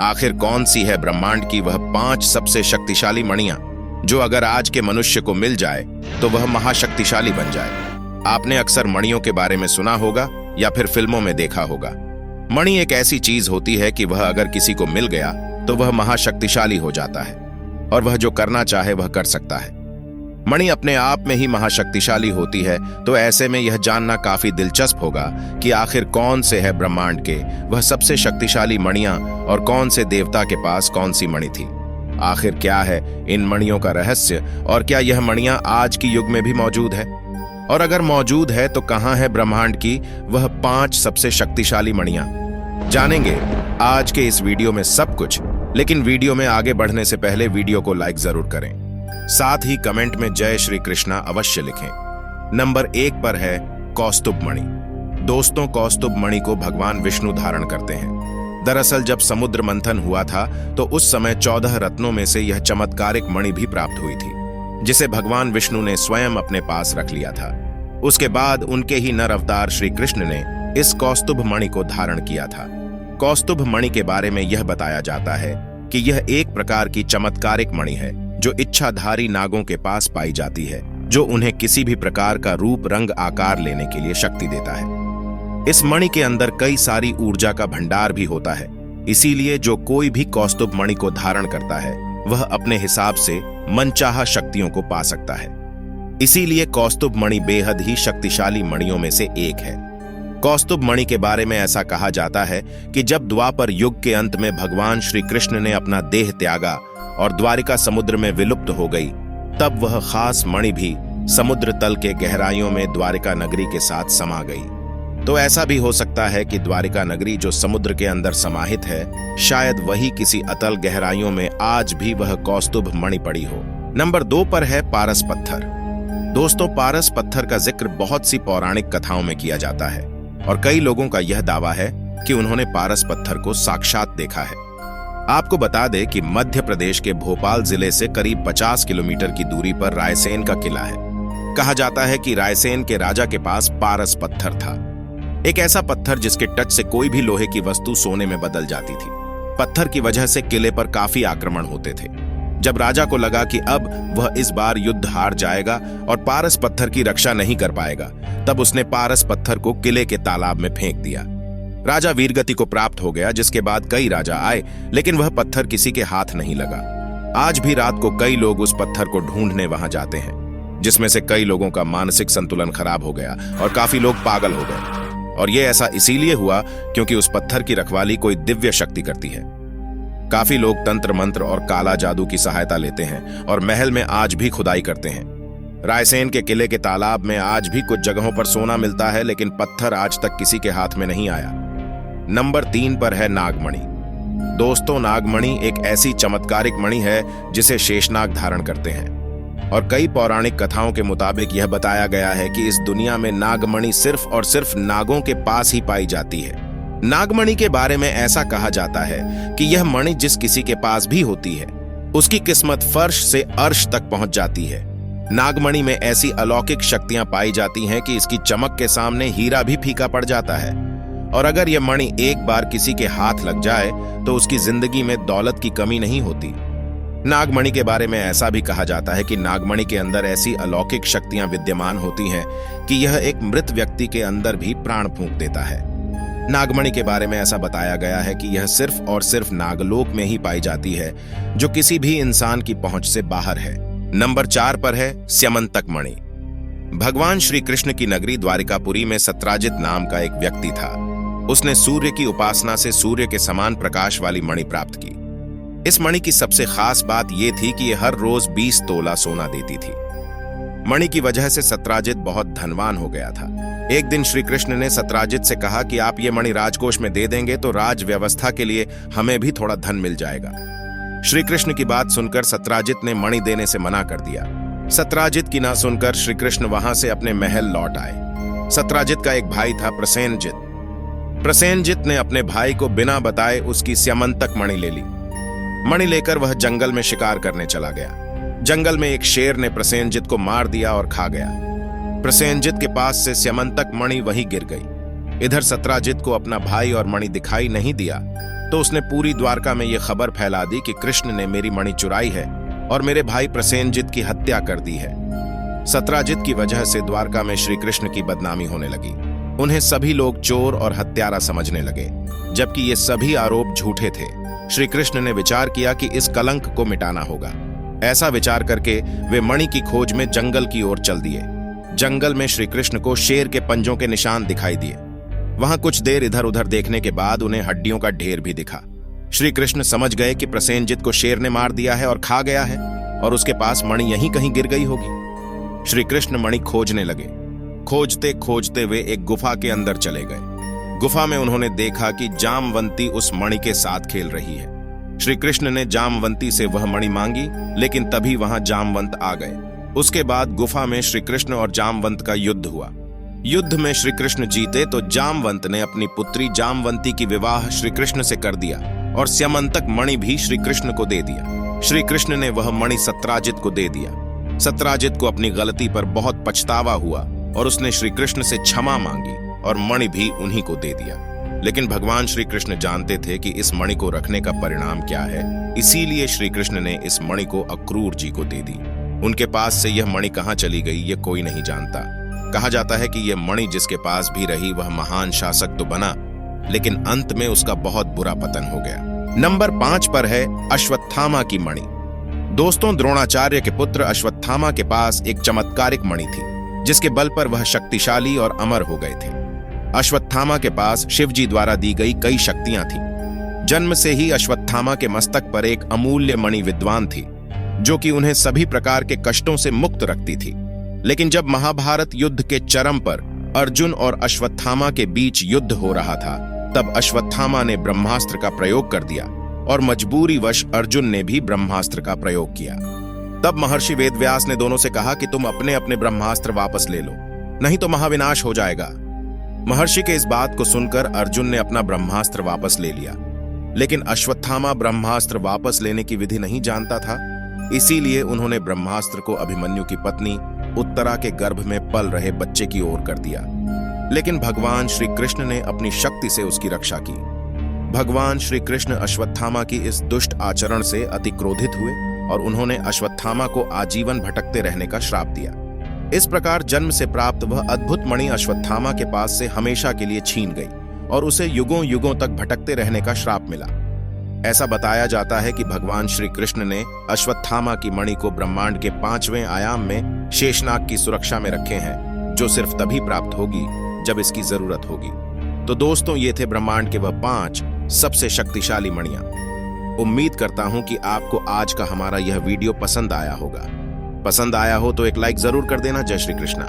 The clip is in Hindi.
आखिर कौन सी है ब्रह्मांड की वह 5 सबसे शक्तिशाली मणियां जो अगर आज के मनुष्य को मिल जाए तो वह महाशक्तिशाली बन जाए। आपने अक्सर मणियों के बारे में सुना होगा या फिर फिल्मों में देखा होगा। मणि एक ऐसी चीज होती है कि वह अगर किसी को मिल गया तो वह महाशक्तिशाली हो जाता है और वह जो करना चाहे वह कर सकता है। मणि अपने आप में ही महाशक्तिशाली होती है, तो ऐसे में यह जानना काफी दिलचस्प होगा कि आखिर कौन से है ब्रह्मांड के वह सबसे शक्तिशाली मणियां और कौन से देवता के पास कौन सी मणि थी। आखिर क्या है इन मणियों का रहस्य और क्या यह मणियां आज की युग में भी मौजूद है, और अगर मौजूद है तो कहां है ब्रह्मांड की वह 5 सबसे शक्तिशाली मणियां। जानेंगे आज के इस वीडियो में सब कुछ, लेकिन वीडियो में आगे बढ़ने से पहले वीडियो को लाइक जरूर करें, साथ ही कमेंट में जय श्री कृष्णा अवश्य लिखें। नंबर 1 पर है कौस्तुभ मणि। दोस्तों, कौस्तुभ मणि को भगवान विष्णु धारण करते हैं। दरअसल जब समुद्र मंथन हुआ था तो उस समय 14 रत्नों में से यह चमत्कारिक मणि भी प्राप्त हुई थी, जिसे भगवान विष्णु ने स्वयं अपने पास रख लिया था। उसके बाद उनके ही नर अवतार श्री कृष्ण ने इस कौस्तुभ मणि को धारण किया था। कौस्तुभ मणि के बारे में यह बताया जाता है कि यह एक प्रकार की चमत्कारिक मणि है जो इच्छाधारी नागों के पास पाई जाती है, जो उन्हें किसी भी प्रकार का रूप रंग आकार लेने के लिए शक्ति देता है। इस मणि के अंदर कई सारी ऊर्जा का भंडार भी होता है, इसीलिए जो कोई भी कौस्तुभ मणि को धारण करता है वह अपने हिसाब से मनचाहा शक्तियों को पा सकता है। इसीलिए कौस्तुभ मणि बेहद ही शक्तिशाली मणियों में से एक है। कौस्तुभ मणि के बारे में ऐसा कहा जाता है कि जब द्वापर युग के अंत में भगवान श्री कृष्ण ने अपना देह त्यागा और द्वारिका समुद्र में विलुप्त हो गई, तब वह खास मणि भी समुद्र तल के गहराइयों में द्वारिका नगरी के साथ समा गई। तो ऐसा भी हो सकता है कि द्वारिका नगरी जो समुद्र के अंदर समाहित है, शायद वही किसी अतल गहराइयों में आज भी वह कौस्तुभ मणि पड़ी हो। नंबर 2 पर है पारस पत्थर। दोस्तों, पारस पत्थर का जिक्र बहुत सी पौराणिक कथाओं में किया जाता है और कई लोगों का यह दावा है कि उन्होंने पारस पत्थर को साक्षात देखा है। आपको बता दें कि मध्य प्रदेश के भोपाल जिले से करीब 50 किलोमीटर की दूरी पर रायसेन का किला है। कहा जाता है कि रायसेन के राजा के पास पारस पत्थर था, एक ऐसा पत्थर जिसके टच से कोई भी लोहे की वस्तु सोने में बदल जाती थी। पत्थर की वजह से किले पर काफी आक्रमण होते थे। जब राजा को लगा कि अब वह इस बार युद्ध हार जाएगा और पारस पत्थर की रक्षा नहीं कर पाएगा, तब उसने पारस पत्थर को किले के तालाब में फेंक दिया। राजा वीरगति को प्राप्त हो गया, जिसके बाद कई राजा आए, लेकिन वह पत्थर किसी के हाथ नहीं लगा। आज भी रात को कई लोग उस पत्थर को ढूंढने वहां जाते हैं, जिसमें से कई लोगों का मानसिक संतुलन खराब हो गया और काफी लोग पागल हो गए। और यह ऐसा इसीलिए हुआ क्योंकि उस पत्थर की रखवाली कोई दिव्य शक्ति करती है। काफी लोग तंत्र मंत्र और काला जादू की सहायता लेते हैं और महल में आज भी खुदाई करते हैं। रायसेन के किले के तालाब में आज भी कुछ जगहों पर सोना मिलता है, लेकिन पत्थर आज तक किसी के हाथ में नहीं आया। नंबर 3 पर है नागमणि। दोस्तों, नागमणि एक ऐसी चमत्कारिक मणि है जिसे शेषनाग धारण करते हैं और कई पौराणिक कथाओं के मुताबिक यह बताया गया है कि इस दुनिया में नागमणि सिर्फ और सिर्फ नागों के पास ही पाई जाती है। नागमणि के बारे में ऐसा कहा जाता है कि यह मणि जिस किसी के पास भी होती है उसकी किस्मत फर्श से अर्श तक पहुंच जाती है। नागमणि में ऐसी अलौकिक शक्तियां पाई जाती हैं कि इसकी चमक के सामने हीरा भी फीका पड़ जाता है, और अगर यह मणि एक बार किसी के हाथ लग जाए तो उसकी जिंदगी में दौलत की कमी नहीं होती। नागमणि के बारे में ऐसा भी कहा जाता है कि नागमणि के अंदर ऐसी अलौकिक शक्तियां विद्यमान होती हैं कि यह एक मृत व्यक्ति के अंदर भी प्राण फूंक देता है। नागमणि के बारे में ऐसा बताया गया है कि यह सिर्फ और सिर्फ नागलोक में ही पाई जाती है, जो किसी भी इंसान की पहुंच से बाहर है। नंबर 4 पर है स्यमंतक मणि। भगवान श्री कृष्ण की नगरी द्वारिकापुरी में सत्राजित नाम का एक व्यक्ति था। उसने सूर्य की उपासना से सूर्य के समान प्रकाश वाली मणि प्राप्त की। इस मणि की सबसे खास बात यह थी कि यह हर रोज 20 तोला सोना देती थी। मणि की वजह से सत्राजित बहुत धनवान हो गया था। एक दिन श्री कृष्ण ने सत्राजित से कहा कि आप ये मणि राजकोष में दे देंगे तो राज व्यवस्था के लिए हमें भी थोड़ा धन मिल जाएगा। श्री कृष्ण की बात सुनकर सत्राजित ने मणि देने से मना कर दिया। सत्राजित की ना सुनकर श्री कृष्ण वहां से अपने महल लौट आए। सत्राजित का एक भाई था प्रसेनजित। प्रसेनजित ने अपने भाई को बिना बताए उसकी स्यमंतक मणि ले ली। मणि लेकर वह जंगल में शिकार करने चला गया। जंगल में एक शेर ने प्रसेनजित को मार दिया और खा गया। प्रसेनजित के पास से स्यमंतक मणि वहीं गिर गई। इधर सत्राजित को अपना भाई और मणि दिखाई नहीं दिया। तो उसने पूरी द्वारका में यह खबर फैला दी कि कृष्ण ने मेरी मणि चुराई है और मेरे भाई प्रसेनजित की हत्या कर दी है। सत्राजित की वजह से द्वारका में श्री कृष्ण की बदनामी होने लगी। उन्हें सभी लोग चोर और हत्यारा समझने लगे, जबकि ये सभी आरोप झूठे थे। श्री कृष्ण ने विचार किया कि इस कलंक को मिटाना होगा। ऐसा विचार करके वे मणि की खोज में जंगल की ओर चल दिए। जंगल में श्री कृष्ण को शेर के पंजों के निशान दिखाई दिए। वहां कुछ देर इधर उधर देखने के बाद उन्हें हड्डियों का ढेर भी दिखा। श्री कृष्ण समझ गए कि प्रसेनजित को शेर ने मार दिया है और खा गया है, और उसके पास मणि यहीं कहीं गिर गई होगी। श्री कृष्ण मणि खोजने लगे। खोजते खोजते वे एक गुफा के अंदर चले गए। गुफा में उन्होंने देखा कि जामवंती उस मणि के साथ खेल रही है। श्री कृष्ण ने जामवंती से वह मणि मांगी, लेकिन तभी वहां जामवंत आ गए। उसके बाद गुफा में श्री कृष्ण और जामवंत का युद्ध हुआ। युद्ध में श्री कृष्ण जीते तो जामवंत ने अपनी पुत्री जामवंती की विवाह श्री कृष्ण से कर दिया और स्यमंतक मणि भी श्री कृष्ण को दे दिया। श्री कृष्ण ने वह मणि सत्राजित को दे दिया। सत्राजित को अपनी गलती पर बहुत पछतावा हुआ और उसने श्री कृष्ण से क्षमा मांगी और मणि भी उन्हीं को दे दिया। लेकिन भगवान श्री कृष्ण जानते थे कि इस मणि को रखने का परिणाम क्या है, इसीलिए श्री कृष्ण ने इस मणि को अक्रूर जी को दे दी। उनके पास से यह मणि कहाँ चली गई ये कोई नहीं जानता। कहा जाता है कि यह मणि जिसके पास भी रही वह महान शासक तो बना, लेकिन अंत में उसका बहुत बुरा पतन हो गया। नंबर 5 पर है अश्वत्थामा की मणि। दोस्तों, द्रोणाचार्य के पुत्र अश्वत्थामा के पास एक चमत्कारिक मणि थी, जिसके बल पर वह शक्तिशाली और अमर हो गए थे। अश्वत्थामा के पास शिवजी द्वारा दी गई कई शक्तियां थीं। जन्म से ही अश्वत्थामा के मस्तक पर एक अमूल्य मणि विद्वान थी, जो कि उन्हें सभी प्रकार के कष्टों से मुक्त रखती थी। लेकिन जब महाभारत युद्ध के चरम पर अर्जुन और अश्वत्थामा के बीच युद्ध हो रहा था, तब अश्वत्थामा ने ब्रह्मास्त्र का प्रयोग कर दिया और मजबूरीवश अर्जुन ने भी ब्रह्मास्त्र का प्रयोग किया। तब महर्षि वेदव्यास ने दोनों से कहा कि तुम अपने अपने ब्रह्मास्त्र वापस ले लो, नहीं तो महाविनाश हो जाएगा। महर्षि के इस बात को सुनकर अर्जुन ने अपना ब्रह्मास्त्र वापस ले लिया, लेकिन अश्वत्थामा ब्रह्मास्त्र वापस लेने की विधि नहीं जानता था। इसीलिए उन्होंने ब्रह्मास्त्र को अभिमन्यु की पत्नी उत्तरा के गर्भ में पल रहे बच्चे की ओर कर दिया। लेकिन भगवान श्री कृष्ण ने अपनी शक्ति से उसकी रक्षा की। भगवान श्री कृष्ण अश्वत्थामा की इस दुष्ट आचरण से अति क्रोधित हुए और उन्होंने अश्वत्थामा को आजीवन भटकते रहने का श्राप दिया। इस प्रकार जन्म से प्राप्त वह अद्भुत मणि अश्वत्थामा के पास से हमेशा के लिए छीन गई और उसे युगों युगों तक भटकते रहने का श्राप मिला। ऐसा बताया जाता है कि भगवान श्री कृष्ण ने अश्वत्थामा की मणि को ब्रह्मांड के 5वें आयाम में शेषनाग की सुरक्षा में रखे हैं, जो सिर्फ तभी प्राप्त होगी जब इसकी जरूरत होगी। तो दोस्तों, ये थे ब्रह्मांड के वह 5 सबसे शक्तिशाली मणियां। उम्मीद करता हूं कि आपको आज का हमारा यह वीडियो पसंद आया होगा। पसंद आया हो तो एक लाइक जरूर कर देना। जय श्री कृष्णा।